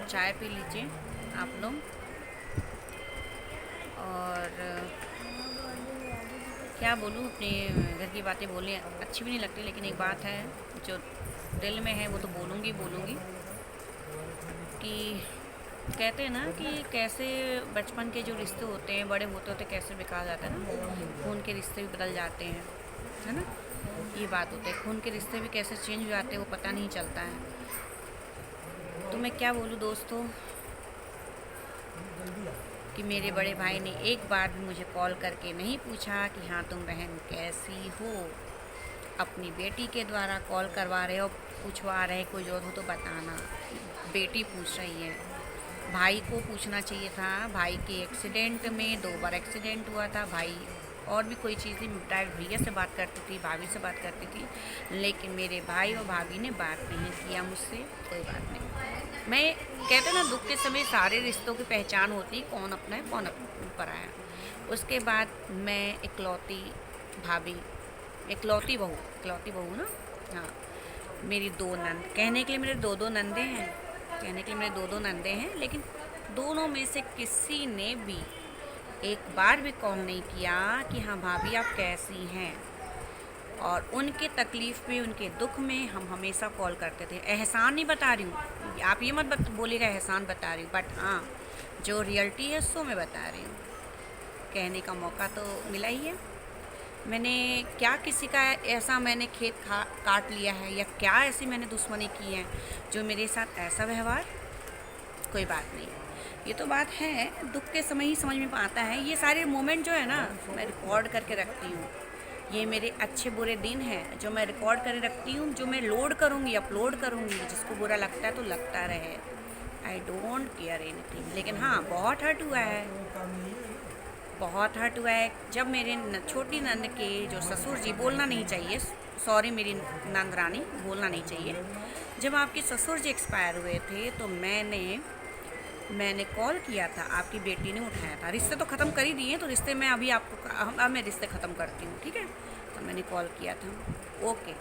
चाय पी लीजिए आप लोग। और क्या बोलूँ, अपने घर की बातें बोलने अच्छी भी नहीं लगती, लेकिन एक बात है जो दिल में है वो तो बोलूँगी बोलूँगी। कि कहते हैं ना कि कैसे बचपन के जो रिश्ते होते हैं बड़े होते होते कैसे बेकार जाता है ना, खून के रिश्ते भी बदल जाते हैं, है ना। ये बात होती है, खून के रिश्ते भी कैसे चेंज हो जाते हैं वो पता नहीं चलता है। तो मैं क्या बोलूँ दोस्तों, कि मेरे बड़े भाई ने एक बार भी मुझे कॉल करके नहीं पूछा कि हाँ तुम बहन कैसी हो। अपनी बेटी के द्वारा कॉल करवा रहे हो, पूछवा रहे, कोई और हो तो बताना। बेटी पूछ रही है। भाई को पूछना चाहिए था, भाई के एक्सीडेंट में 2 बार एक्सीडेंट हुआ था। भाई और भी कोई चीज़ थी, डायरेक्ट भैया से बात करती थी, भाभी से बात करती थी, लेकिन मेरे भाई और भाभी ने बात नहीं किया मुझसे। कोई बात नहीं। मैं कहते ना, दुख के समय सारे रिश्तों की पहचान होती, कौन अपना है कौन ऊपर आया। उसके बाद मैं इकलौती भाभी, इकलौती बहू ना, हाँ। मेरी 2 नंद, कहने के लिए मेरे 2 नंदे हैं, कहने के लिए मेरे 2 नंदे हैं, लेकिन दोनों में से किसी ने भी एक बार भी कॉल नहीं किया कि हाँ भाभी आप कैसी हैं। और उनके तकलीफ़ में, उनके दुख में हम हमेशा कॉल करते थे। एहसान नहीं बता रही हूँ, आप ये मत बोलिएगा एहसान बता रही हूँ, बट हाँ जो रियलिटी है सो मैं बता रही हूँ। कहने का मौका तो मिला ही है। मैंने क्या किसी का ऐसा मैंने खेत काट लिया है, या क्या ऐसी मैंने दुश्मनी की है जो मेरे साथ ऐसा व्यवहार। कोई बात नहीं, ये तो बात है, दुख के समय ही समझ में आता है। ये सारे मोमेंट जो है ना मैं रिकॉर्ड करके रखती हूँ। ये मेरे अच्छे बुरे दिन हैं जो मैं रिकॉर्ड करके रखती हूँ, जो मैं लोड करूँगी, अपलोड करूँगी। जिसको बुरा लगता है तो लगता रहे, आई डोंट केयर एनीथिंग। लेकिन हाँ बहुत हर्ट हुआ है, बहुत हर्ट हुआ है। जब मेरे छोटी नंद के जो ससुर जी, बोलना नहीं चाहिए, सॉरी मेरी नंद रानी, बोलना नहीं चाहिए, जब आपके ससुर जी एक्सपायर हुए थे तो मैंने कॉल किया था, आपकी बेटी ने उठाया था। रिश्ते तो ख़त्म कर ही दिए, तो रिश्ते में अभी आपको, अब मैं रिश्ते ख़त्म करती हूँ, ठीक है। तो मैंने कॉल किया था, ओके।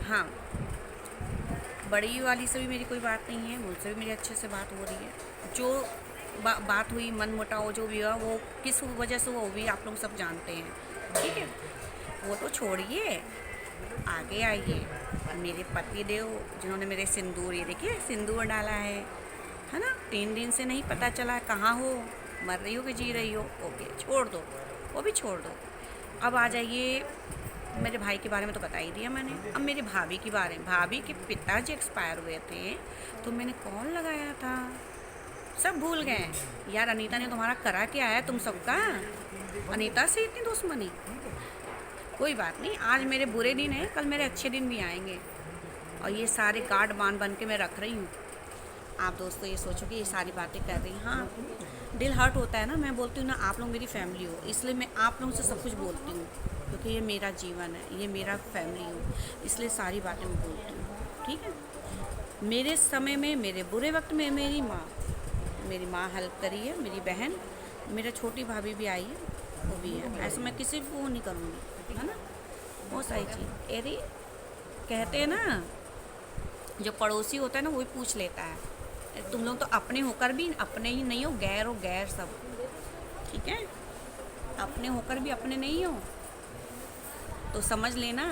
हाँ, बड़ी वाली से भी मेरी कोई बात नहीं है, मुझसे भी मेरी अच्छे से बात हो रही है। जो बात हुई, मन मुटाव जो भी हुआ, वो किस वजह से हुआ वो भी आप लोग सब जानते हैं, ठीक है। वो तो छोड़िए, आगे आइए। मेरे पति देव जिन्होंने मेरे सिंदूर, ये देखिए सिंदूर डाला है ना। 3 दिन से नहीं पता चला कहाँ हो, मर रही हो कि जी रही हो। ओके छोड़ दो, वो भी छोड़ दो। अब आ जाइए, मेरे भाई के बारे में तो बता ही दिया मैंने। अब मेरे भाभी के बारे में, भाभी के पिताजी एक्सपायर हुए थे तो मैंने कॉल लगाया था, सब भूल गए। यार अनीता ने तुम्हारा करा क्या है तुम सबका, अनीता से इतनी दुश्मनी। कोई बात नहीं, आज मेरे बुरे दिन हैं, कल मेरे अच्छे दिन भी आएंगे। और ये सारे गार्ड बन के मैं रख रही हूँ। आप दोस्तों ये सोचो कि ये सारी बातें कर रही हैं, हाँ दिल हर्ट होता है ना। मैं बोलती हूँ ना, आप लोग मेरी फैमिली हो, इसलिए मैं आप लोगों से सब कुछ बोलती हूँ, क्योंकि ये मेरा जीवन है, ये मेरा फैमिली हो, इसलिए सारी बातें मैं बोलती हूँ, ठीक है। मेरे समय में, मेरे बुरे वक्त में मेरी माँ हेल्प करी है, मेरी बहन, मेरा छोटी भाभी भी आई है, वो भी है। ऐसा मैं किसी को वो नहीं करूँगी, है ना। वो सारी चीज़, अरे कहते हैं ना, जो पड़ोसी होता है ना वो भी पूछ लेता है, तुम लोग तो अपने होकर भी अपने ही नहीं हो, गैर हो गैर सब, ठीक है। अपने होकर भी अपने नहीं हो, तो समझ लेना,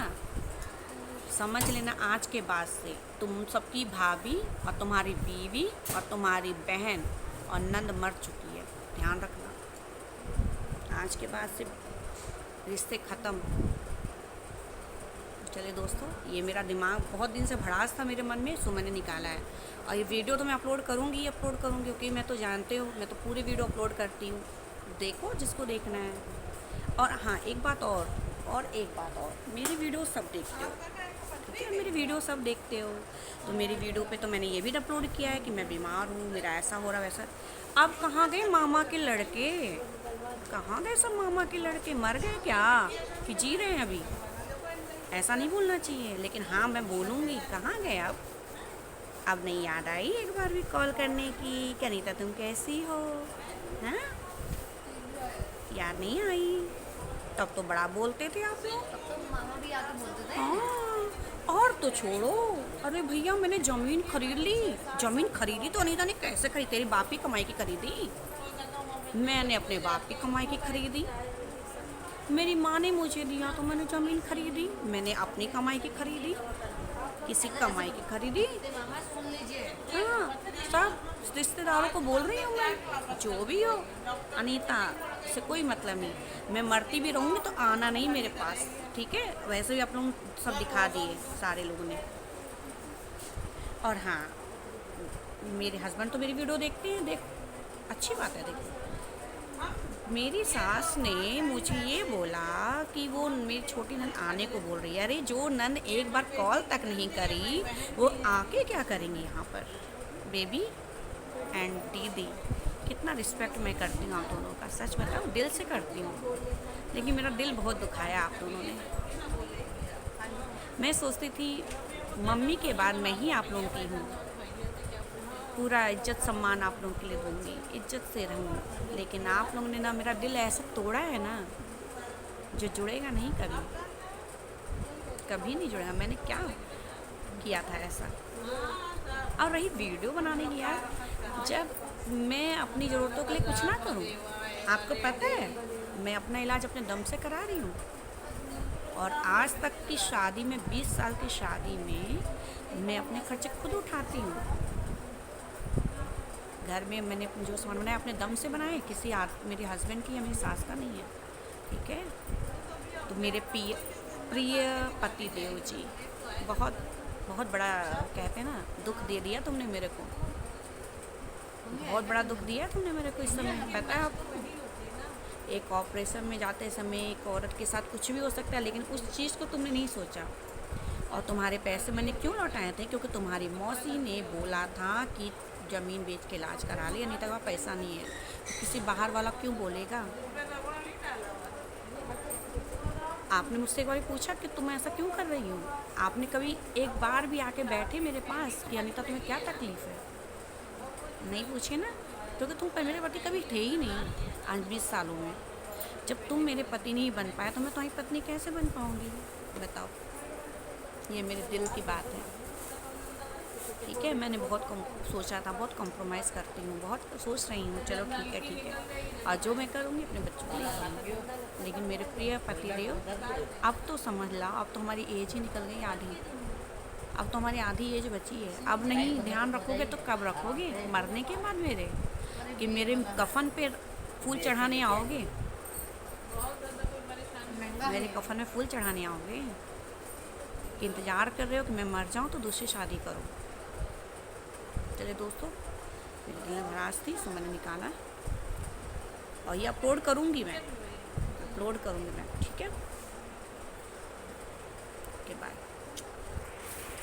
समझ लेना आज के बाद से तुम सबकी भाभी और तुम्हारी बीवी और तुम्हारी बहन और नंद मर चुकी है, ध्यान रखना। आज के बाद से रिश्ते ख़त्म। चलिए दोस्तों, ये मेरा दिमाग बहुत दिन से भड़ास था मेरे मन में, सो मैंने निकाला है। और ये वीडियो तो मैं अपलोड करूँगी ही अपलोड करूँगी, क्योंकि मैं तो जानते हो मैं तो पूरी वीडियो अपलोड करती हूँ, देखो जिसको देखना है। और हाँ एक बात और एक बात और, मेरी वीडियो सब देखते हो, ठीक है, मेरी वीडियो सब देखते हो, तो मेरी वीडियो पे तो मैंने ये भी अपलोड किया है कि मैं बीमार हूँ, मेरा ऐसा हो रहा वैसा। अब कहाँ गए मामा के लड़के, कहाँ गए सब मामा के लड़के, मर गए क्या कि जी रहे हैं अभी। ऐसा नहीं बोलना चाहिए, लेकिन हाँ मैं बोलूँगी, कहाँ गए अब नहीं याद आई एक बार भी कॉल करने की कि अनीता तुम कैसी हो, हाँ याद नहीं आई। तब तो बड़ा बोलते थे आप लोग, तब तो मामा भी आके बोलते थे। हाँ और तो छोड़ो, अरे भैया मैंने ज़मीन खरीद ली। ज़मीन खरीदी तो अनीता ने कैसे खरीदी? तेरी बाप की कमाई की खरीदी। मैंने अपने बाप की कमाई की खरीदी। मेरी माँ ने मुझे दिया तो मैंने ज़मीन खरीदी। मैंने अपनी कमाई की खरीदी, किसी कमाई की खरीदी। हाँ, सब रिश्तेदारों को बोल रही हूँ मैं, जो भी हो अनीता से कोई मतलब नहीं। मैं मरती भी रहूँगी तो आना नहीं मेरे पास, ठीक है? वैसे भी आप लोग सब दिखा दिए सारे लोगों ने। और हाँ, मेरे हस्बैंड तो मेरी वीडियो देखते हैं, देख अच्छी बात है। देखो, मेरी सास ने मुझे ये बोला कि वो मेरी छोटी नंद आने को बोल रही है। अरे जो नंद एक बार कॉल तक नहीं करी वो आके क्या करेंगी यहाँ पर? बेबी एंड दीदी, कितना रिस्पेक्ट मैं करती हूँ आप दोनों का, सच बताऊँ दिल से करती हूँ। लेकिन मेरा दिल बहुत दुखाया आप दोनों ने। मैं सोचती थी मम्मी के बाद मैं ही आप लोगों की हूँ, पूरा इज्जत सम्मान आप लोगों के लिए दूंगी, इज्जत से रहूँगी। लेकिन आप लोगों ने ना मेरा दिल ऐसा तोड़ा है ना, जो जुड़ेगा नहीं कभी, कभी नहीं जुड़ेगा। मैंने क्या किया था ऐसा? और रही वीडियो बनाने की, यार जब मैं अपनी ज़रूरतों के लिए कुछ ना करूं, आपको पता है मैं अपना इलाज अपने दम से करा रही हूँ। और आज तक की शादी में, 20 साल की शादी में मैं अपने खर्चे खुद उठाती हूँ। घर में मैंने जो सामान बनाया अपने दम से बनाए, किसी मेरे हस्बैंड की या मेरी सास का नहीं है, ठीक है? तो मेरे प्रिय पति देव जी, बहुत बहुत बड़ा कहते हैं ना, दुख दे दिया तुमने मेरे को, बहुत बड़ा दुख दिया तुमने मेरे को इस समय। पता है आपको, एक ऑपरेशन में जाते समय एक औरत के साथ कुछ भी हो सकता है, लेकिन उस चीज़ को तुमने नहीं सोचा। और तुम्हारे पैसे मैंने क्यों लौटाए थे? क्योंकि तुम्हारी मौसी ने बोला था कि ज़मीन बेच के इलाज करा लिया, नहीं तो वहाँ पैसा नहीं है। तो किसी बाहर वाला क्यों बोलेगा? आपने मुझसे एक बार पूछा कि तुम ऐसा क्यों कर रही हो? आपने कभी एक बार भी आके बैठे मेरे पास कि अनीता तुम्हें क्या तकलीफ़ है? नहीं पूछे ना, क्योंकि तुम मेरे पति कभी थे ही नहीं आज 20 सालों में। जब तुम मेरे पति नहीं बन पाए तो मैं तुम्हारी पत्नी कैसे बन पाऊँगी? बताओ, ये मेरे दिल की बात है, ठीक है? मैंने बहुत सोचा था, बहुत कॉम्प्रोमाइज़ करती हूँ, बहुत सोच रही हूँ, चलो ठीक है। और जो मैं करूँगी अपने बच्चों के लिए करूँगी। लेकिन मेरे प्रिय पति देव, अब तो समझ ला, अब तो हमारी एज ही निकल गई आधी। अब तो हमारी आधी एज बची है। अब नहीं ध्यान रखोगे तो कब रखोगे? मरने के बाद मेरे, कि मेरे कफन पे फूल चढ़ाने आओगे? मेरे कफन में फूल चढ़ाने आओगे कि इंतज़ार कर रहे हो कि मैं मर जाऊँ तो दूसरी शादी करो? चलिए दोस्तों, मेरे दिल में भड़ास थी, सो मैंने निकाला। और ये अपलोड करूँगी मैं, ठीक है? Okay, bye.